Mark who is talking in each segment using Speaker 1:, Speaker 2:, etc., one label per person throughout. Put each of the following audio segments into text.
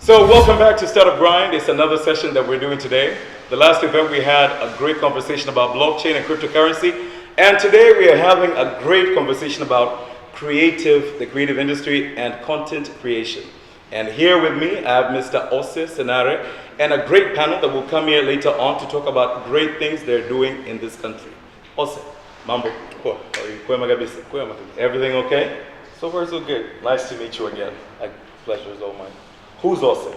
Speaker 1: So welcome back to Startup Grind. It's another session that we're doing today. The last event we had a great conversation about blockchain and cryptocurrency. And today we are having a great conversation about the creative industry and content creation. And here with me, I have Mr. Osse Sinare and a great panel that will come here later on to talk about great things they're doing in this country. Osse, mambo. How are you? Kwema kabisa. Everything okay?
Speaker 2: So far, so good.
Speaker 1: Nice to meet you again.
Speaker 2: Pleasure is all mine.
Speaker 1: Who's Osse?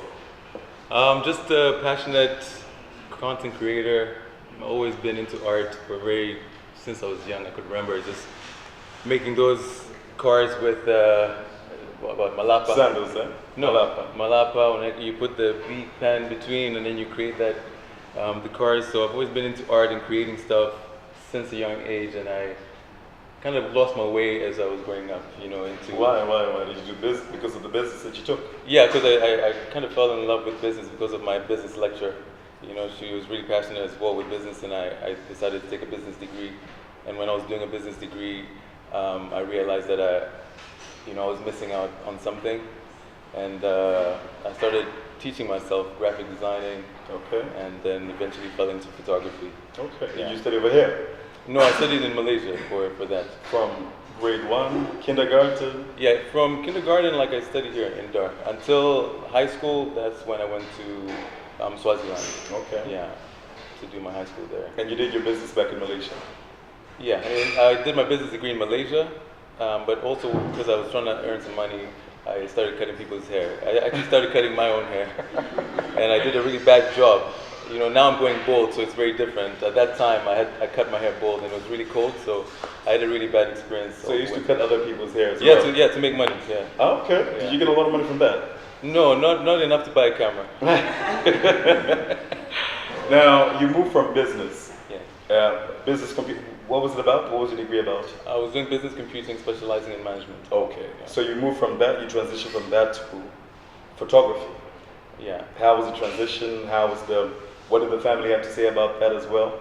Speaker 2: Just a passionate content creator. I've always been into art since I was young. I could remember just making those cards with malapa.
Speaker 1: Sandals, eh?
Speaker 2: No, malapa. When you put the bead pen between, and then you create that the cards. So I've always been into art and creating stuff since a young age, and I kind of lost my way as I was growing up, into...
Speaker 1: Why did you do business? Because of the business that you took?
Speaker 2: Yeah, because I kind of fell in love with business because of my business lecturer. She was really passionate as well with business, and I decided to take a business degree. And when I was doing a business degree, I realized that I was missing out on something. And I started teaching myself graphic designing.
Speaker 1: Okay.
Speaker 2: And then eventually fell into photography.
Speaker 1: Okay.
Speaker 2: Yeah.
Speaker 1: Did you study over here?
Speaker 2: No, I studied in Malaysia for that.
Speaker 1: From grade 1, kindergarten?
Speaker 2: Yeah, from kindergarten, I studied here in Dar. Until high school, that's when I went to Swaziland.
Speaker 1: Okay.
Speaker 2: Yeah, to do my high school there.
Speaker 1: And you did your business back in Malaysia?
Speaker 2: Yeah, I did my business degree in Malaysia, but also because I was trying to earn some money, I started cutting people's hair. I actually started cutting my own hair, and I did a really bad job. Now I'm going bald, so it's very different. At that time, I cut my hair bald, and it was really cold, so I had a really bad experience.
Speaker 1: So you used to cut other people's hair as well?
Speaker 2: Yeah, to make money, yeah.
Speaker 1: Oh, okay.
Speaker 2: Yeah.
Speaker 1: Did you get a lot of money from that?
Speaker 2: No, not enough to buy a camera.
Speaker 1: Now, you moved from business.
Speaker 2: Yeah.
Speaker 1: What was it about? What was your degree about?
Speaker 2: I was doing business computing, specializing in management.
Speaker 1: Okay.
Speaker 2: Yeah.
Speaker 1: So you moved from that, you transitioned from that to photography.
Speaker 2: Yeah.
Speaker 1: How was the transition? What did the family have to say about that as well?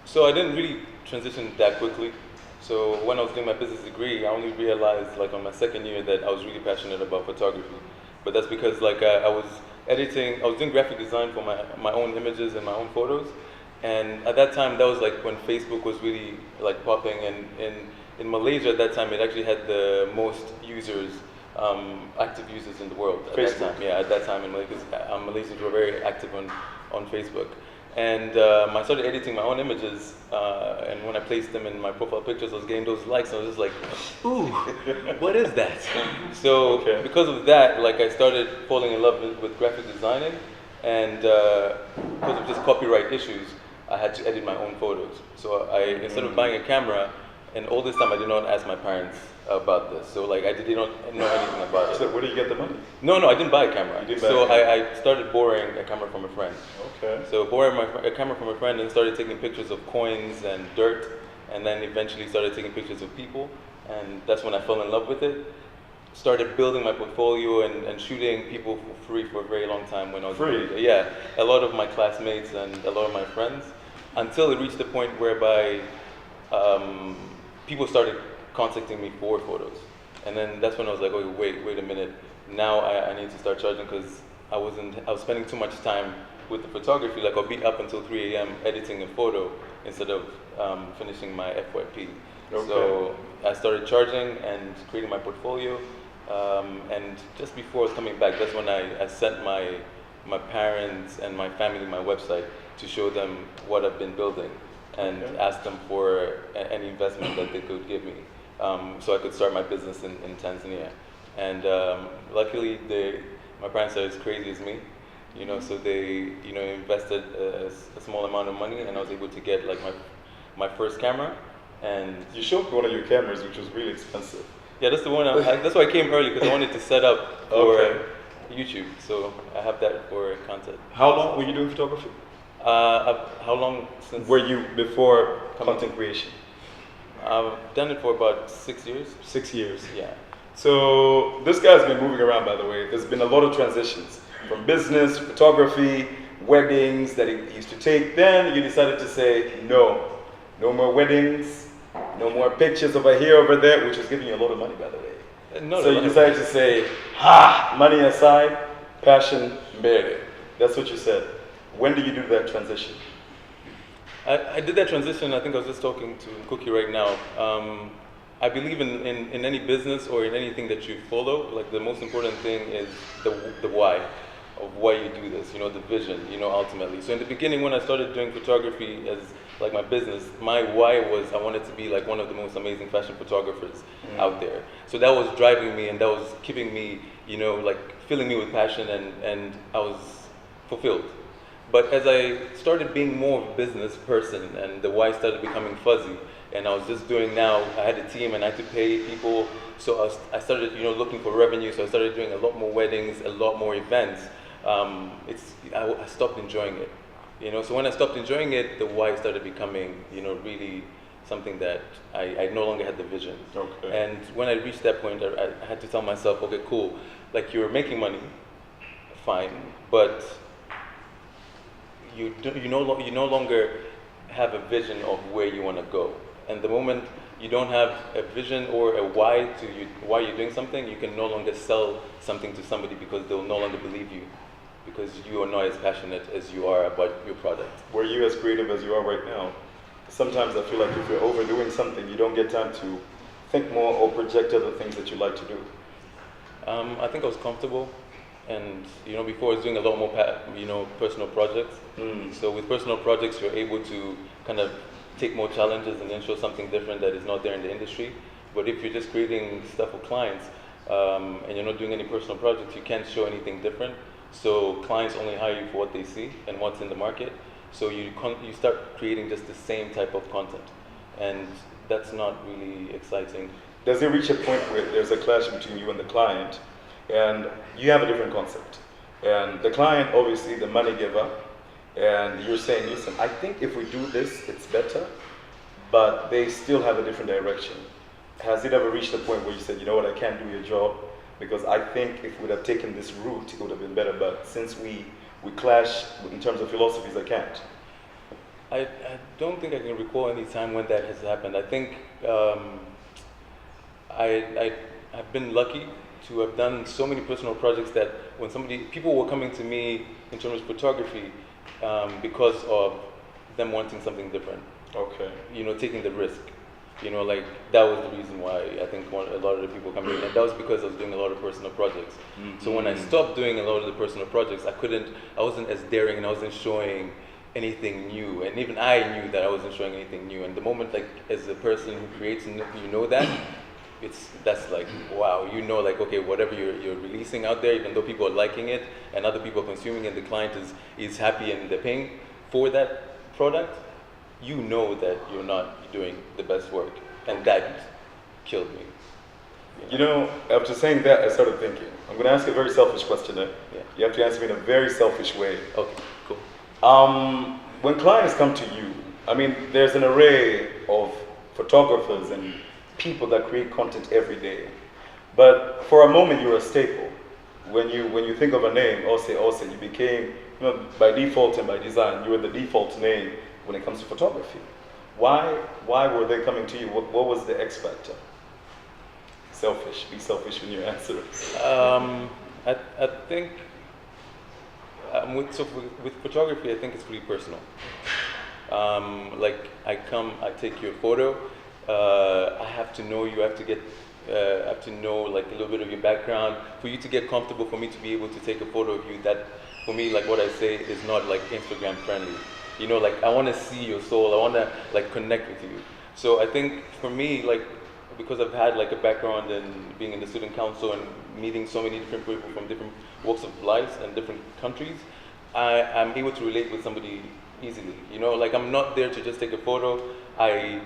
Speaker 2: So I didn't really transition that quickly. So when I was doing my business degree, I only realized on my second year that I was really passionate about photography. But that's because I was doing graphic design for my own images and my own photos. And at that time, that was when Facebook was really popping. And in Malaysia at that time, it actually had the most users, active users in the world at
Speaker 1: Facebook.
Speaker 2: that time. Yeah, at that time in Malaysia, Malaysians were very active on Facebook. And I started editing my own images, and when I placed them in my profile pictures, I was getting those likes, and I was just like, ooh, what is that? So because of that, I started falling in love with graphic designing, and because of just copyright issues, I had to edit my own photos. So instead of buying a camera, and all this time I did not ask my parents about this. So I did not know anything about it.
Speaker 1: So where did you get the money?
Speaker 2: No, I didn't buy a camera.
Speaker 1: You didn't buy a camera.
Speaker 2: I started borrowing a camera from a friend.
Speaker 1: Okay.
Speaker 2: So borrowing a camera from a friend and started taking pictures of coins and dirt, and then eventually started taking pictures of people, and that's when I fell in love with it. Started building my portfolio and shooting people for free for a very long time when I was
Speaker 1: free.
Speaker 2: Yeah, a lot of my classmates and a lot of my friends, until it reached the point whereby people started contacting me for photos, and then that's when I was like, oh wait a minute, now I need to start charging, because I was spending too much time with the photography. I'll be up until 3 a.m. editing a photo instead of finishing my FYP.
Speaker 1: Okay.
Speaker 2: So I started charging and creating my portfolio, and just before I was coming back, that's when I sent my parents and my family my website to show them what I've been building, and ask them for any investment that they could give me, so I could start my business in Tanzania. And luckily, my parents are as crazy as me, so they invested a small amount of money, and I was able to get my first camera. And
Speaker 1: you showed one of your cameras, which was really expensive.
Speaker 2: Yeah, that's the one. That's why I came early, because I wanted to set up for YouTube. So I have that for content.
Speaker 1: How long were you doing photography?
Speaker 2: How long since?
Speaker 1: Were you before content creation?
Speaker 2: I've done it for about 6 years.
Speaker 1: 6 years.
Speaker 2: Yeah.
Speaker 1: So this guy's been moving around, by the way. There's been a lot of transitions from business, photography, weddings that he used to take. Then you decided to say, no more weddings, no more pictures over here, over there, which is giving you a lot of money, by the way. So you decided to say, money aside, passion, mbele. That's what you said. When did you do that transition?
Speaker 2: I did that transition. I think I was just talking to Cookie right now. I believe in any business or in anything that you follow, like the most important thing is the why of why you do this, you know, the vision, you know, ultimately. So in the beginning when I started doing photography as like my business, my why was I wanted to be like one of the most amazing fashion photographers out there. So that was driving me and that was keeping me, you know, like filling me with passion and I was fulfilled. But as I started being more of a business person and the why started becoming fuzzy, and I was just doing now, I had a team and I had to pay people, so I started, you know, looking for revenue, so I started doing a lot more weddings, a lot more events. I stopped enjoying it, you know, so when I stopped enjoying it, the why started becoming, you know, really something that I no longer had the vision.
Speaker 1: Okay.
Speaker 2: And when I reached that point, I had to tell myself, okay, cool, like you're making money, fine, but you no longer have a vision of where you want to go. And the moment you don't have a vision or a why you're doing something, you can no longer sell something to somebody because they'll no longer believe you because you are not as passionate as you are about your product.
Speaker 1: Were you as creative as you are right now? Sometimes I feel like if you're overdoing something, you don't get time to think more or project other things that you like to do.
Speaker 2: I think I was comfortable. And you know, before I was doing a lot more, personal projects. So with personal projects, you're able to kind of take more challenges and then show something different that is not there in the industry. But if you're just creating stuff for clients and you're not doing any personal projects, you can't show anything different. So clients only hire you for what they see and what's in the market. So you start creating just the same type of content, and that's not really exciting.
Speaker 1: Does it reach a point where there's a clash between you and the client? And you have a different concept. And the client, obviously the money giver, and you're saying, listen, I think if we do this, it's better, but they still have a different direction. Has it ever reached a point where you said, you know what, I can't do your job, because I think if we would have taken this route, it would have been better, but since we clash in terms of philosophies, I can't?
Speaker 2: I don't think I can recall any time when that has happened. I think I've been lucky to have done so many personal projects that when people were coming to me in terms of photography because of them wanting something different.
Speaker 1: Okay.
Speaker 2: You know, taking the risk. You know, like that was the reason why I think a lot of the people coming in, and that was because I was doing a lot of personal projects. So when I stopped doing a lot of the personal projects, I wasn't as daring and I wasn't showing anything new, and even I knew that I wasn't showing anything new. And the moment, like, as a person who creates, you know that. That's like, wow, you know, like, okay, whatever you're releasing out there, even though people are liking it and other people are consuming it, the client is happy and they're paying for that product, you know that you're not doing the best work. And that killed me.
Speaker 1: You know, after saying that, I started thinking, I'm going to ask a very selfish question there.
Speaker 2: Yeah.
Speaker 1: You have to answer me in a very selfish way.
Speaker 2: Okay, cool.
Speaker 1: When clients come to you, I mean, there's an array of photographers and people that create content every day. But for a moment, you're a staple. When you think of a name, Osse, you became, you know, by default and by design, you were the default name when it comes to photography. Why were they coming to you? What was the X factor? Selfish. Be selfish when you answer.
Speaker 2: I think with photography, I think it's pretty personal. Like I take your photo. I have to know you. I have to know like a little bit of your background for you to get comfortable. For me to be able to take a photo of you, that for me, like what I say, is not like Instagram friendly. You know, like I want to see your soul. I want to like connect with you. So I think for me, like because I've had like a background in being in the student council and meeting so many different people from different walks of life and different countries, I'm able to relate with somebody easily. You know, like I'm not there to just take a photo. I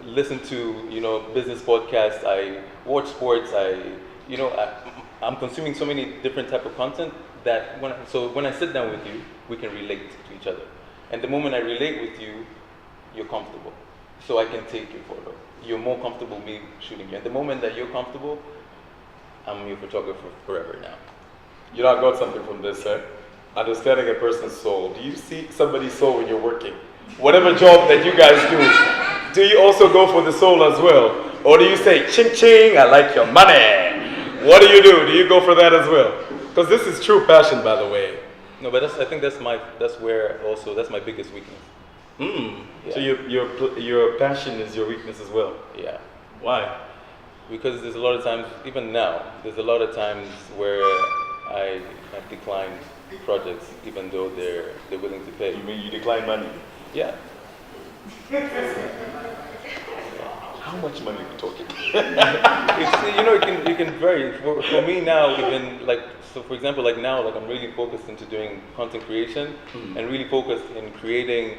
Speaker 2: listen to, you know, business podcasts. I watch sports. I'm consuming so many different type of content that when I sit down with you, we can relate to each other. And the moment I relate with you, you're comfortable. So I can take your photo. You're more comfortable me shooting you. And the moment that you're comfortable, I'm your photographer forever now.
Speaker 1: You know, I got something from this, sir. Understanding a person's soul. Do you see somebody's soul when you're working? Whatever job that you guys do you also go for the soul as well? Or do you say, ching ching, I like your money? What do? Do you go for that as well? Because this is true passion, by the way.
Speaker 2: No, but I think that's my biggest weakness.
Speaker 1: Yeah. So your passion is your weakness as well.
Speaker 2: Yeah.
Speaker 1: Why?
Speaker 2: Because there's a lot of times, even now, there's a lot of times where I have declined projects, even though they're willing to pay.
Speaker 1: You mean you decline money?
Speaker 2: Yeah.
Speaker 1: How much money are we talking?
Speaker 2: It can vary. For me now, even so for example, now, I'm really focused into doing content creation and really focused in creating.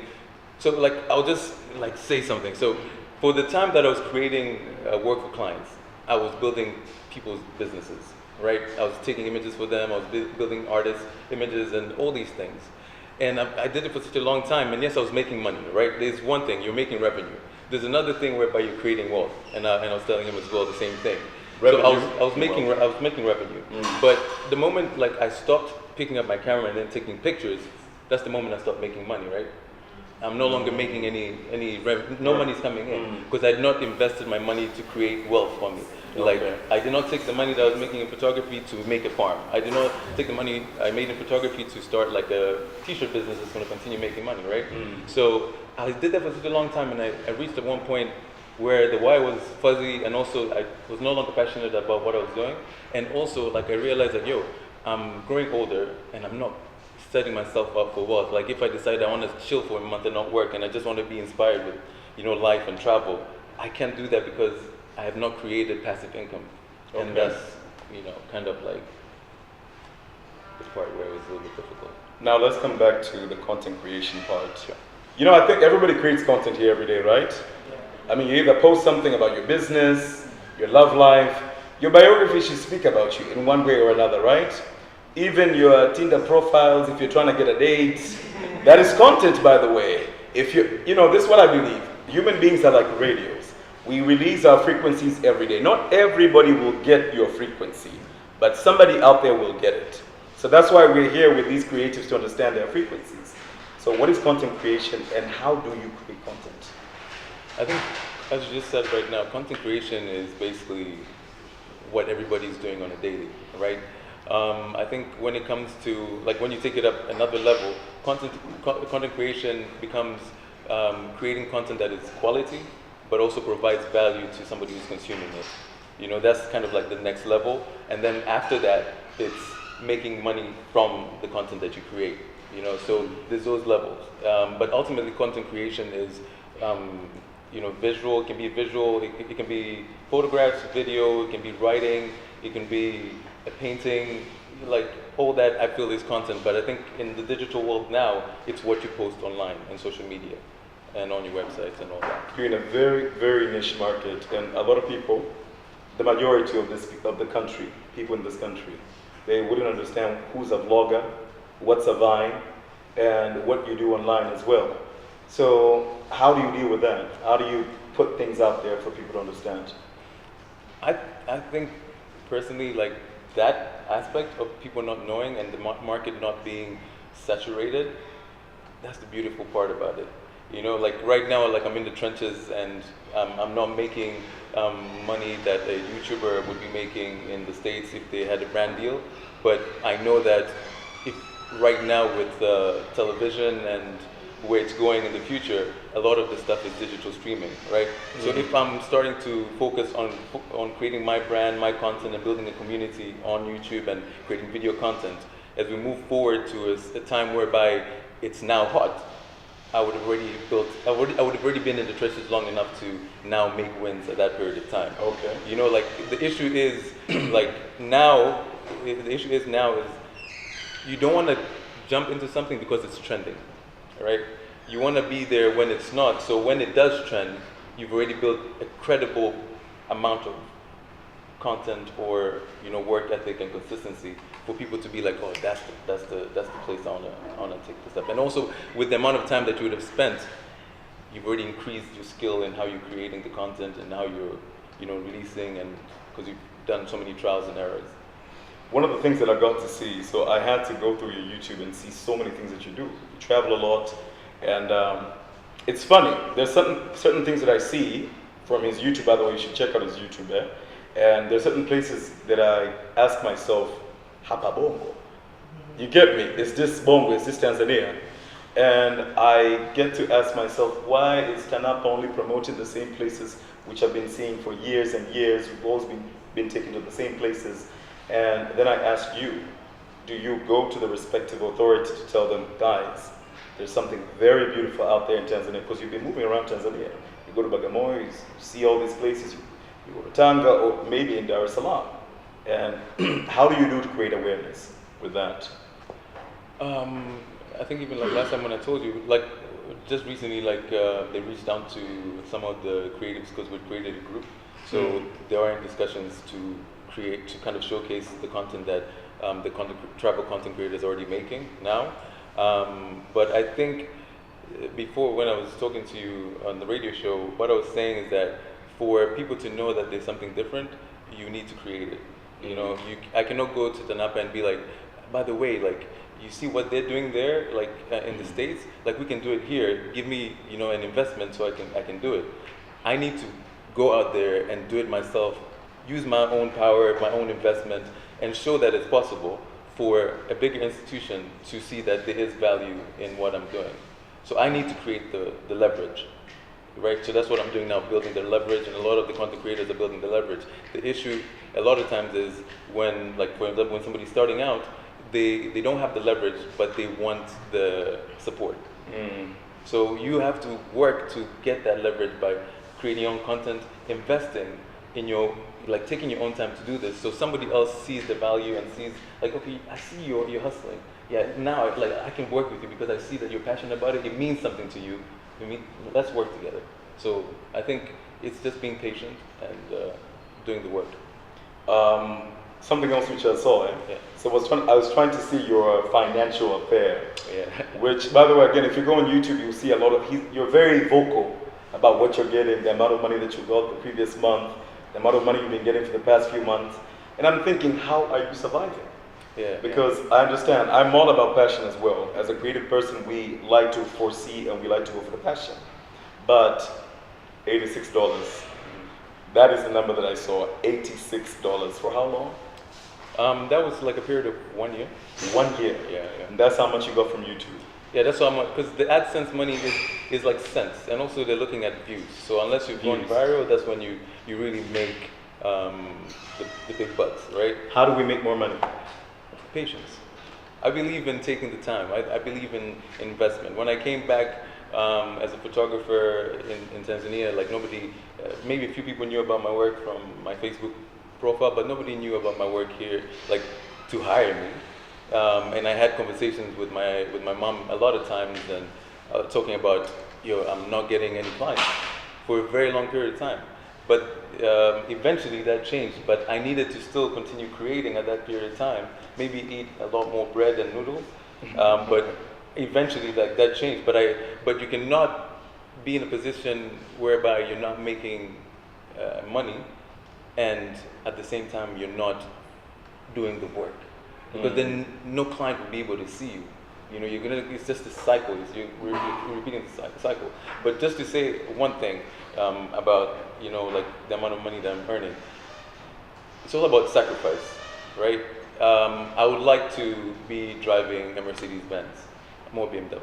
Speaker 2: So I'll just say something. So for the time that I was creating work for clients, I was building people's businesses, right? I was taking images for them. I was building artists' images and all these things. And I did it for such a long time. And yes, I was making money, right? There's one thing, you're making revenue. There's another thing whereby you're creating wealth. And I was telling him as well the same thing. Revenue. So I was making revenue. But the moment I stopped picking up my camera and then taking pictures, that's the moment I stopped making money, right? I'm no longer making any revenue. No money's coming in because I had not invested my money to create wealth for me. I did not take the money that I was making in photography to make a farm. I did not take the money I made in photography to start a t-shirt business that's going to continue making money, right? So I did that for such a long time, and I reached at one point where the why was fuzzy, and also I was no longer passionate about what I was doing. And also I realized that I'm growing older and I'm not setting myself up for wealth. If I decide I want to chill for a month and not work and I just want to be inspired with life and travel, I can't do that because I have not created passive income. Okay. And that's kind of the part where it was a little bit difficult.
Speaker 1: Now let's come back to the content creation part.
Speaker 2: Sure.
Speaker 1: I think everybody creates content here every day, right? Yeah. I mean, you either post something about your business, your love life, your biography should speak about you in one way or another, right? Even your Tinder profiles, if you're trying to get a date, that is content, by the way. If this is what I believe. Human beings are like radios. We release our frequencies every day. Not everybody will get your frequency, but somebody out there will get it. So that's why we're here with these creatives to understand their frequencies. So what is content creation and how do you create content?
Speaker 2: I think, as you just said right now, content creation is basically what everybody's doing on a daily, right? I think when it comes to, when you take it up another level, content creation becomes creating content that is quality, but also provides value to somebody who's consuming it. That's kind of the next level. And then after that, it's making money from the content that you create. So there's those levels. But ultimately, content creation is, visual. It can be visual. It can be photographs, video. It can be writing. It can be a painting. All that I feel is content. But I think in the digital world now, it's what you post online and social media and on your websites and all that.
Speaker 1: You're in a very, very niche market, and a lot of people, the majority of the country, people in this country, they wouldn't understand who's a vlogger, what's a Vine, and what you do online as well. So how do you deal with that? How do you put things out there for people to understand?
Speaker 2: I think personally, that aspect of people not knowing and the market not being saturated, that's the beautiful part about it. Right now, I'm in the trenches and I'm not making money that a YouTuber would be making in the States if they had a brand deal. But I know that if right now with television and where it's going in the future, a lot of the stuff is digital streaming, right? Mm-hmm. So if I'm starting to focus on creating my brand, my content, and building a community on YouTube and creating video content, as we move forward to a time whereby it's now hot, I would have already been in the trenches long enough to now make wins at that period of time.
Speaker 1: Okay.
Speaker 2: The issue is now you don't want to jump into something because it's trending, right? You want to be there when it's not. So when it does trend, you've already built a credible amount of content or work ethic and consistency for people to be oh, that's the place I wanna take this up. And also with the amount of time that you would have spent, you've already increased your skill in how you're creating the content and how you're releasing, and because you've done so many trials and errors.
Speaker 1: One of the things that I got to see, so I had to go through your YouTube and see so many things that you do. You travel a lot, and it's funny. There's certain things that I see from his YouTube. By the way, you should check out his YouTube. And there's certain places that I ask myself, hapa Bongo. You get me? Is this Bongo? Is this Tanzania? And I get to ask myself, why is TANAPA only promoting the same places which I've been seeing for years and years? We've always been taken to the same places. And then I ask you, do you go to the respective authority to tell them, guys, there's something very beautiful out there in Tanzania? Because you've been moving around Tanzania. You go to Bagamoyo, you see all these places. You go to Tanga, or maybe in Dar-es-salaam. And how do you do to create awareness with that?
Speaker 2: I think even like last time when I told you, like just recently, like they reached out to some of the creatives because we created a group. So they are in discussions to kind of showcase the content that the travel content creators are already making now. But I think before, when I was talking to you on the radio show, what I was saying is that for people to know that there's something different, you need to create it. You know, I cannot go to TANAPA and be like, by the way, like, you see what they're doing there, like in the States, like we can do it here. Give me, you know, an investment so I can do it. I need to go out there and do it myself, use my own power, my own investment, and show that it's possible for a bigger institution to see that there is value in what I'm doing. So I need to create the leverage, right? So that's what I'm doing now, building the leverage, and a lot of the content creators are building the leverage. The issue a lot of times is when, like for example, when somebody's starting out, they don't have the leverage, but they want the support. So you have to work to get that leverage by creating your own content, investing in your, like taking your own time to do this, so somebody else sees the value and sees, like, okay, I see you're hustling. Yeah, now like I can work with you because I see that you're passionate about it. It means something to you. Let's work together. So I think it's just being patient and doing the work.
Speaker 1: Something else which I saw,
Speaker 2: Yeah.
Speaker 1: So I was trying to see your financial affair.
Speaker 2: Yeah.
Speaker 1: Which, by the way, again, if you go on YouTube, you'll see a lot of, you're very vocal about what you're getting, the amount of money that you got the previous month, the amount of money you've been getting for the past few months. And I'm thinking, how are you surviving?
Speaker 2: Yeah.
Speaker 1: Because I understand, I'm all about passion as well. As a creative person, we like to foresee and we like to go for the passion. But $86, that is the number that I saw, $86. For how long?
Speaker 2: That was like a period of 1 year.
Speaker 1: 1 year?
Speaker 2: Yeah.
Speaker 1: And that's how much you got from YouTube?
Speaker 2: Yeah, that's how much, because the AdSense money is like cents, and also they're looking at views. So unless you're going viral, that's when you really make the big bucks, right?
Speaker 1: How do we make more money?
Speaker 2: Patience. I believe in taking the time. I believe in investment. When I came back as a photographer in Tanzania, like nobody, maybe a few people knew about my work from my Facebook profile, but nobody knew about my work here, like to hire me. And I had conversations with my mom a lot of times, and talking about, I'm not getting any clients for a very long period of time. But eventually that changed. But I needed to still continue creating at that period of time. Maybe eat a lot more bread and noodles. But eventually that changed. But you cannot be in a position whereby you're not making money, and at the same time you're not doing the work. Because then no client will be able to see you. It's just a cycle. You're repeating the cycle. But just to say one thing about, like the amount of money that I'm earning, it's all about sacrifice, right? I would like to be driving a Mercedes-Benz, more BMW.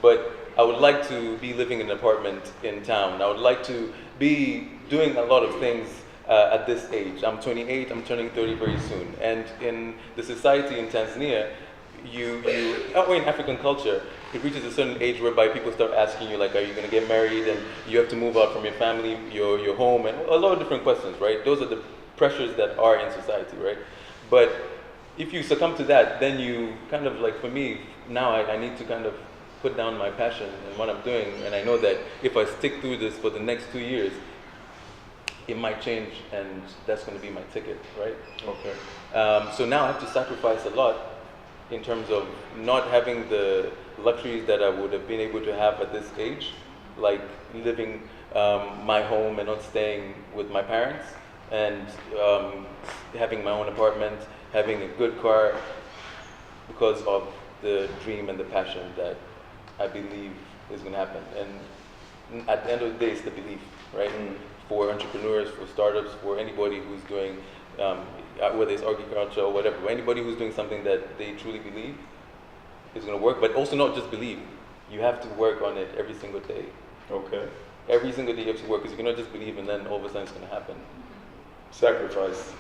Speaker 2: But I would like to be living in an apartment in town. I would like to be doing a lot of things at this age. I'm 28, I'm turning 30 very soon. And in the society in Tanzania, or in African culture, it reaches a certain age whereby people start asking you, like, are you going to get married? And you have to move out from your family, your home, and a lot of different questions, right? Those are the pressures that are in society, right? But if you succumb to that, then you kind of, like, for me, now I need to kind of put down my passion and what I'm doing. And I know that if I stick through this for the next 2 years, it might change, and that's going to be my ticket, right?
Speaker 1: Okay.
Speaker 2: So now I have to sacrifice a lot in terms of not having the luxuries that I would have been able to have at this age, like living my home and not staying with my parents, and having my own apartment, having a good car, because of the dream and the passion that I believe is going to happen. And at the end of the day, it's the belief, right? For entrepreneurs, for startups, for anybody who's doing whether it's agriculture or whatever, anybody who's doing something that they truly believe is going to work, but also not just believe. You have to work on it every single day.
Speaker 1: Okay.
Speaker 2: Every single day you have to work, because you cannot just believe and then all of a sudden it's going to happen.
Speaker 1: Sacrifice.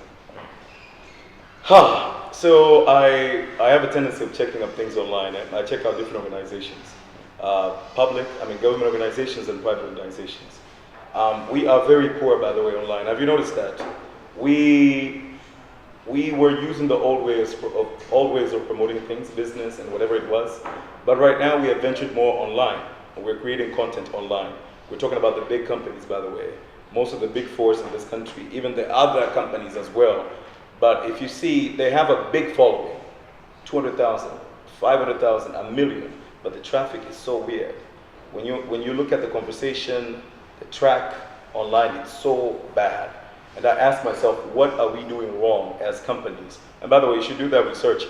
Speaker 1: So I have a tendency of checking up things online. I check out different organizations, government organizations and private organizations. We are very poor, by the way, online. Have you noticed that? We were using the old ways of promoting things, business and whatever it was. But right now we have ventured more online. We're creating content online. We're talking about the big companies, by the way. Most of the big fours in this country, even the other companies as well. But if you see, they have a big following, 200,000, 500,000, a million, but the traffic is so weird. When you look at the conversation, the track online, it's so bad. And I ask myself, what are we doing wrong as companies? And by the way, you should do that research.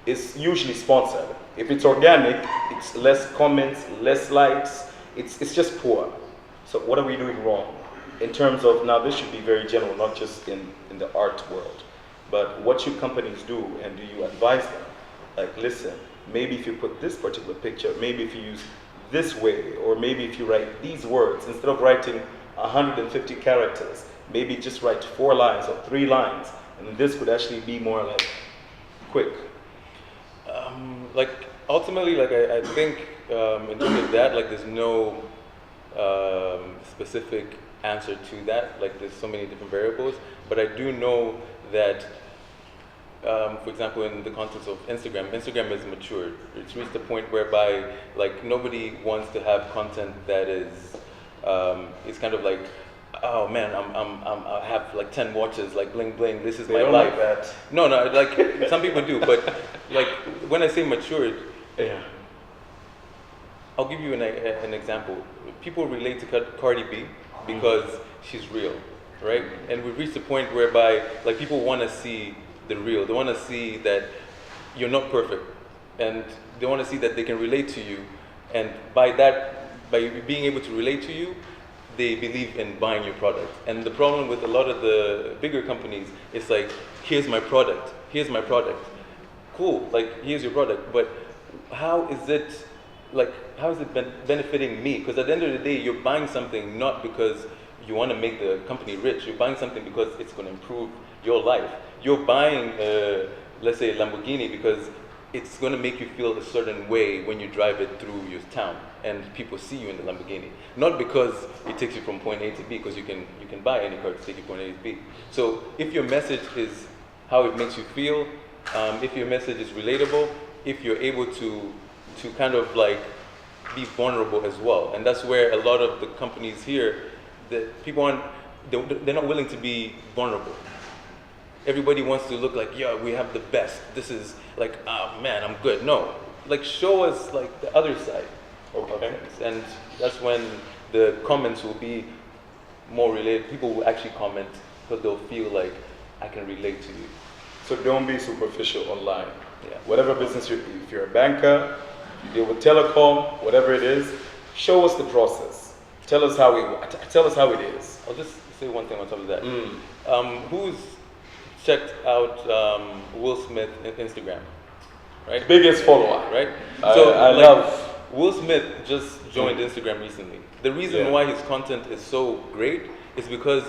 Speaker 1: It's usually sponsored. If it's organic, it's less comments, less likes, it's just poor. So what are we doing wrong? In terms of, now this should be very general, not just in the art world. But what should companies do, and do you advise them? Like, listen, maybe if you put this particular picture, maybe if you use this way, or maybe if you write these words, instead of writing 150 characters, maybe just write 4 lines or 3 lines, and this could actually be more like quick.
Speaker 2: Ultimately, I think in terms of that, there's no specific answer to that. There's so many different variables, but I do know that, for example, in the context of Instagram has matured. It's reached a point whereby nobody wants to have content that is kind of like, oh man, I have 10 watches, bling bling, this is my life.
Speaker 1: Like that.
Speaker 2: No, some people do, but when I say matured,
Speaker 1: yeah.
Speaker 2: I'll give you an example. People relate to Cardi B because she's real, right? And we've reached a point whereby people want to see the real. They want to see that you're not perfect, and they want to see that they can relate to you. And by being able to relate to you, they believe in buying your product. And the problem with a lot of the bigger companies is here's my product. Cool, here's your product, but how is it benefiting me? Because at the end of the day, you're buying something not because you want to make the company rich. You're buying something because it's going to improve your life. You're buying, let's say, a Lamborghini because it's going to make you feel a certain way when you drive it through your town and people see you in the Lamborghini. Not because it takes you from point A to B, because you can buy any car to take you from point A to B. So if your message is how it makes you feel, if your message is relatable, if you're able to kind of be vulnerable as well. And that's where a lot of the companies here, that people they're not willing to be vulnerable. Everybody wants to look yeah, we have the best. This is oh man, I'm good. No, show us the other side of things. And that's when the comments will be more related. People will actually comment because they'll feel I can relate to you.
Speaker 1: So don't be superficial online.
Speaker 2: Yeah.
Speaker 1: Whatever business if you're a banker, you deal with telecom, whatever it is, show us the process. Tell us how it is.
Speaker 2: I'll just say one thing on top of that. Who's checked out Will Smith Instagram? Right?
Speaker 1: Biggest follower.
Speaker 2: Right?
Speaker 1: I love.
Speaker 2: Will Smith just joined Instagram recently. The reason why his content is so great is because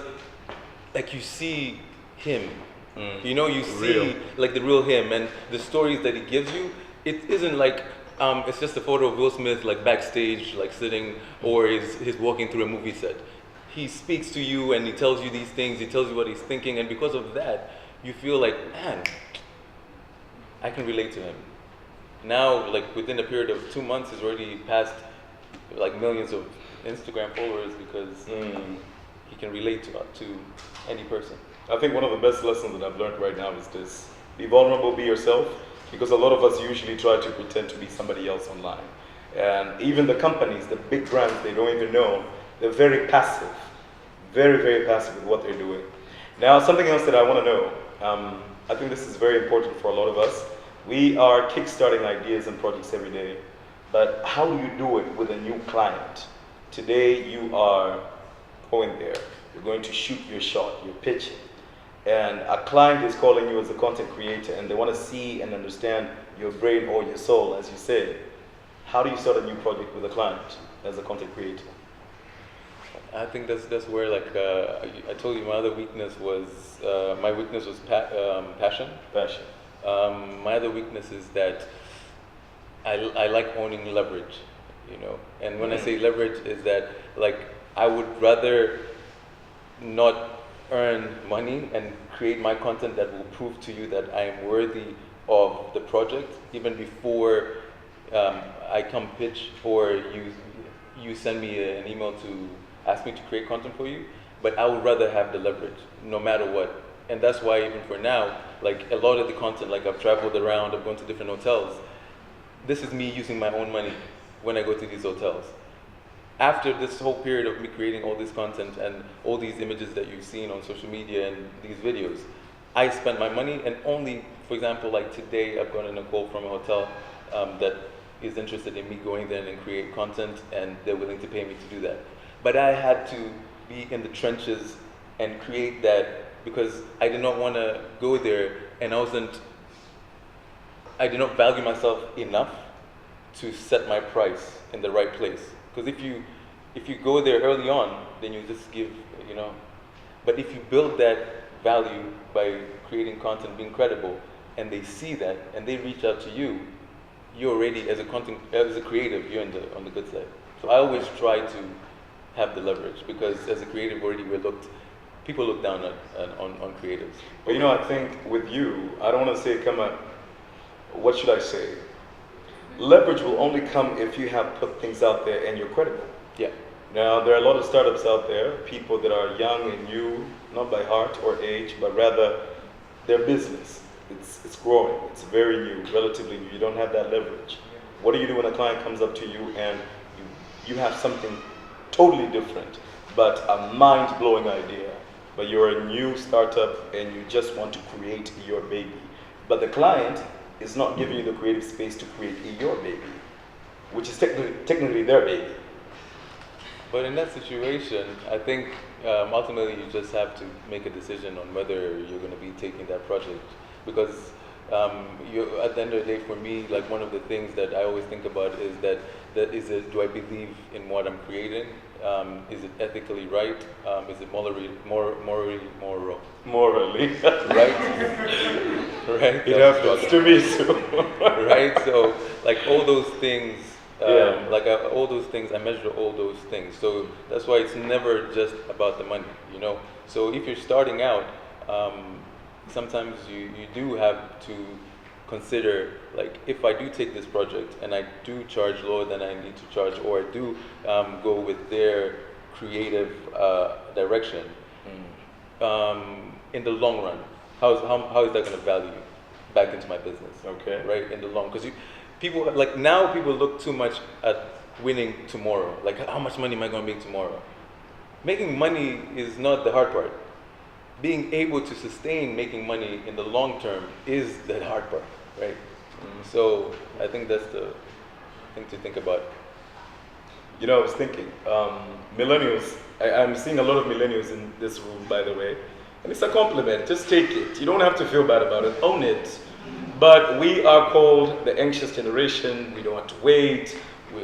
Speaker 2: you see him. You see the real him, and the stories that he gives you, it isn't it's just a photo of Will Smith backstage sitting, or he's walking through a movie set. He speaks to you and he tells you these things, he tells you what he's thinking, and because of that you feel man, I can relate to him. Now within a period of 2 months he's already passed millions of Instagram followers because he can relate to any person.
Speaker 1: I think one of the best lessons that I've learned right now is this: be vulnerable, be yourself, because a lot of us usually try to pretend to be somebody else online. And even the companies, the big brands, they don't even know, they're very passive, very, very passive with what they're doing. Now, something else that I want to know, I think this is very important for a lot of us. We are kickstarting ideas and projects every day, but how do you do it with a new client? Today you are going there, you're going to shoot your shot, you're pitching. and a client is calling you as a content creator and they want to see and understand your brain or your soul, as you said, how do you start a new project with a client as a content creator?
Speaker 2: I think that's where, like, I told you my other weakness was, my weakness was passion.
Speaker 1: Passion.
Speaker 2: My other weakness is that I like owning leverage, you know. And when I say leverage, is that, like, I would rather not earn money and create my content that will prove to you that I am worthy of the project even before I come pitch or you send me an email to ask me to create content for you. But I would rather have the leverage no matter what. And that's why even for now, like, a lot of the content, like, I've traveled around, I've gone to different hotels. This is me using my own money when I go to these hotels. After this whole period of me creating all this content and all these images that you've seen on social media and these videos, I spent my money, and only, for example, like today I've gotten a call from a hotel that is interested in me going there and create content, and they're willing to pay me to do that. But I had to be in the trenches and create that because I did not want to go there, and I did not value myself enough to set my price in the right place. Because if you go there early on, then you just give, you know. But if you build that value by creating content, being credible, and they see that and they reach out to you, you're already, as a creative, you're on the good side. So I always try to have the leverage, because as a creative already people look down on creatives.
Speaker 1: But you know, I think with you, I don't want to say what should I say? Leverage will only come if you have put things out there and you're credible.
Speaker 2: Yeah.
Speaker 1: Now, there are a lot of startups out there, people that are young and new, not by heart or age, but rather their business. It's growing. It's very new, relatively new. You don't have that leverage. What do you do when a client comes up to you and you have something totally different, but a mind-blowing idea, but you're a new startup and you just want to create your baby, but the client is not giving you the creative space to create your baby, which is technically their baby.
Speaker 2: But in that situation, I think ultimately you just have to make a decision on whether you're going to be taking that project. Because at the end of the day, for me, like, one of the things that I always think about is do I believe in what I'm creating? Is it ethically right? Is it morally moral?
Speaker 1: Morally.
Speaker 2: Right? Right?
Speaker 1: It happens to me too.
Speaker 2: Right? So, like, all those things, all those things, I measure all those things. So that's why it's never just about the money, you know? So if you're starting out, sometimes you do have to consider, like, if I do take this project and I do charge lower than I need to charge, or I do go with their creative direction, in the long run, how is that going to value back into my business?
Speaker 1: Okay.
Speaker 2: Right, in the long, because people look too much at winning tomorrow. Like, how much money am I going to make tomorrow? Making money is not the hard part. Being able to sustain making money in the long term is the hard part, right? So I think that's the thing to think about.
Speaker 1: You know, I was thinking, millennials, I'm seeing a lot of millennials in this room, by the way, and it's a compliment. Just take it. You don't have to feel bad about it. Own it. But we are called the anxious generation. We don't want to wait.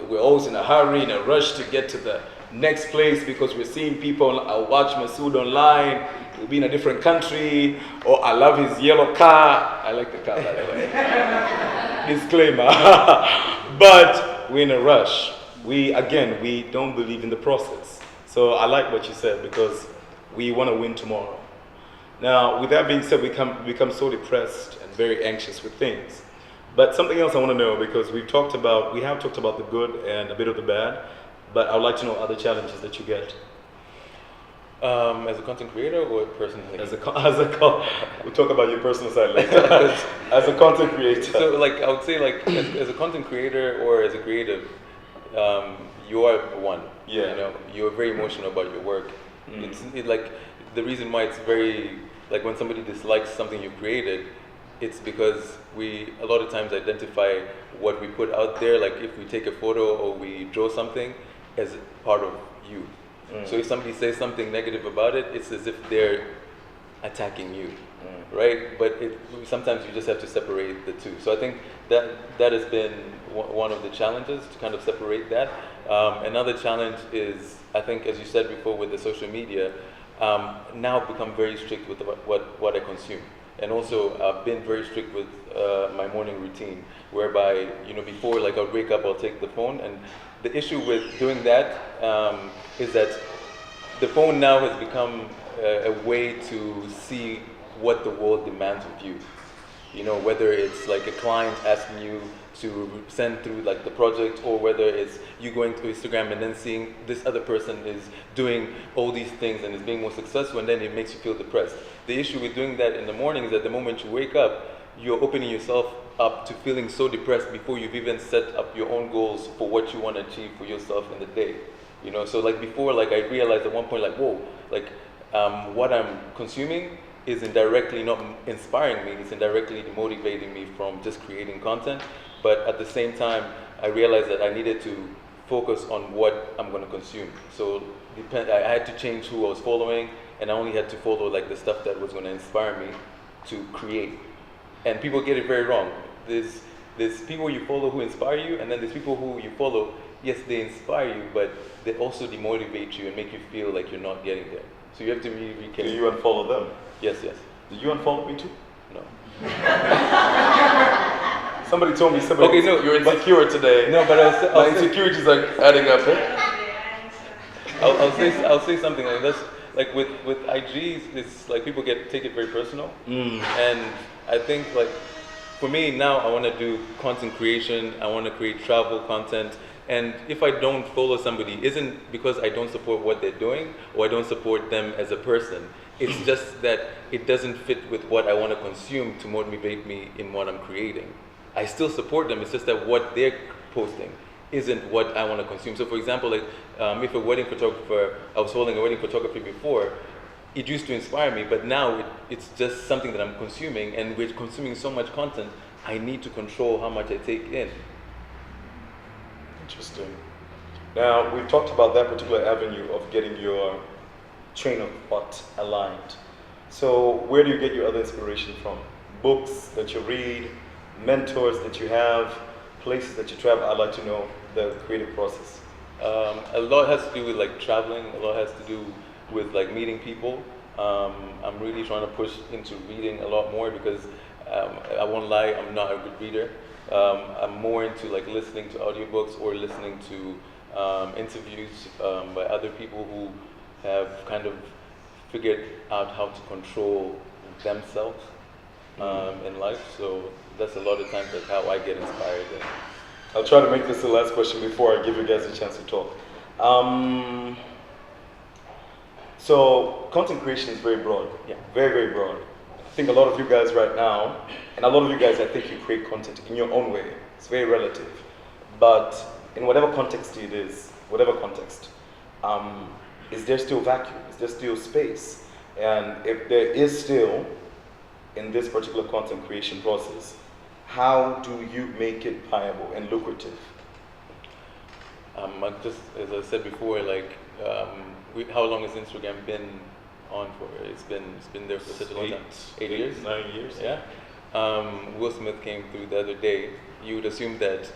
Speaker 1: We're always in a hurry, in a rush to get to the next place because we're seeing people. I watch Masood online. We'll be in a different country. Or I love his yellow car. I like the car, by the way. Disclaimer. But we're in a rush. We don't believe in the process. So I like what you said, because we want to win tomorrow. Now, with that being said, we become so depressed and very anxious with things. But something else I want to know, because we have talked about the good and a bit of the bad, but I would like to know other challenges that you get.
Speaker 2: As a content creator or personally?
Speaker 1: We'll talk about your personal side later. As a content creator. So,
Speaker 2: like, I would say, like, as a content creator or as a creative, you are one.
Speaker 1: Yeah.
Speaker 2: You know, you're very emotional about your work. Like, the reason why it's very, like, when somebody dislikes something you created, it's because we a lot of times identify what we put out there, like if we take a photo or we draw something, as part of you. So if somebody says something negative about it, it's as if they're attacking you, right? But sometimes you just have to separate the two. So I think that has been one of the challenges, to kind of separate that. Another challenge is, I think, as you said before, with the social media, now I've become very strict with what I consume. And also, I've been very strict with my morning routine, whereby, before, like, I'll wake up, I'll take the phone. And the issue with doing that is that the phone now has become a way to see what the world demands of you. Whether it's like a client asking you to send through like the project, or whether it's you going to Instagram and then seeing this other person is doing all these things and is being more successful, and then it makes you feel depressed. The issue with doing that in the morning is that the moment you wake up, you're opening yourself up to feeling so depressed before you've even set up your own goals for what you want to achieve for yourself in the day. So like before, like I realized at one point, like, whoa, like what I'm consuming is indirectly not inspiring me, it's indirectly demotivating me from just creating content. But at the same time, I realized that I needed to focus on what I'm going to consume. So I had to change who I was following, and I only had to follow like the stuff that was going to inspire me to create. And people get it very wrong. There's people you follow who inspire you, and then there's people who you follow, yes, they inspire you, but they also demotivate you and make you feel like you're not getting there. So you have to really
Speaker 1: Do you unfollow them?
Speaker 2: Yes.
Speaker 1: Did you unfollow me too?
Speaker 2: No.
Speaker 1: Somebody told me
Speaker 2: Okay, no,
Speaker 1: you're insecure today.
Speaker 2: No, but
Speaker 1: My insecurities are adding up.
Speaker 2: I'll say something like this. Like with IGs, it's like people take it very personal. And I think like for me now, I want to do content creation. I want to create travel content. And if I don't follow somebody, isn't because I don't support what they're doing or I don't support them as a person. It's just that it doesn't fit with what I want to consume to motivate me in what I'm creating. I still support them, it's just that what they're posting isn't what I want to consume. So for example, like if a wedding photographer, I was following a wedding photography before, it used to inspire me, but now it's just something that I'm consuming, and with consuming so much content, I need to control how much I take in.
Speaker 1: Interesting. Now, we've talked about that particular avenue of getting your train of thought aligned. So where do you get your other inspiration from? Books that you read, mentors that you have, places that you travel? I'd like to know the creative process.
Speaker 2: A lot has to do with like traveling, a lot has to do with like meeting people. I'm really trying to push into reading a lot more because I won't lie, I'm not a good reader. I'm more into like listening to audiobooks or listening to interviews by other people who have kind of figured out how to control themselves in life. So that's a lot of times like how I get inspired.
Speaker 1: I'll try to make this the last question before I give you guys a chance to talk. So content creation is very broad.
Speaker 2: Yeah.
Speaker 1: Very, very broad. I think a lot of you guys right now, and a lot of you guys, I think you create content in your own way. It's very relative. But in whatever context it is, whatever context, is there still vacuum? Is there still space? And if there is still, in this particular content creation process, how do you make it viable and lucrative?
Speaker 2: Just as I said before, like how long has Instagram been on for? It's been there for such a long time. 8 years?
Speaker 1: 9 years.
Speaker 2: Yeah. Will Smith came through the other day. You would assume that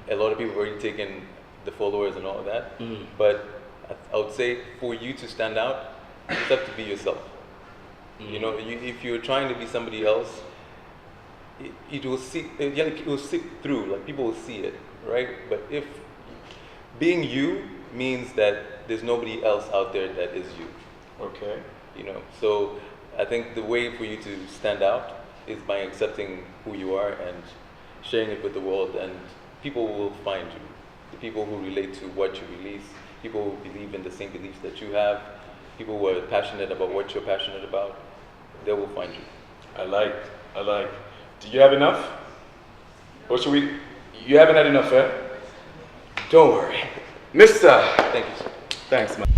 Speaker 2: a lot of people have already taken the followers and all of that. But I would say for you to stand out, you just have to be yourself. You know, if you're trying to be somebody else, it will seep through. Like people will see it, right? But if being you means that there's nobody else out there that is you.
Speaker 1: Okay.
Speaker 2: You know, so I think the way for you to stand out is by accepting who you are and sharing it with the world, and people will find you. The people who relate to what you release, people who believe in the same beliefs that you have, people who are passionate about what you're passionate about, they will find you.
Speaker 1: I like. Do you have enough? Or should we? You haven't had enough, eh? Don't worry. Mister.
Speaker 2: Thank you, sir.
Speaker 1: Thanks, man.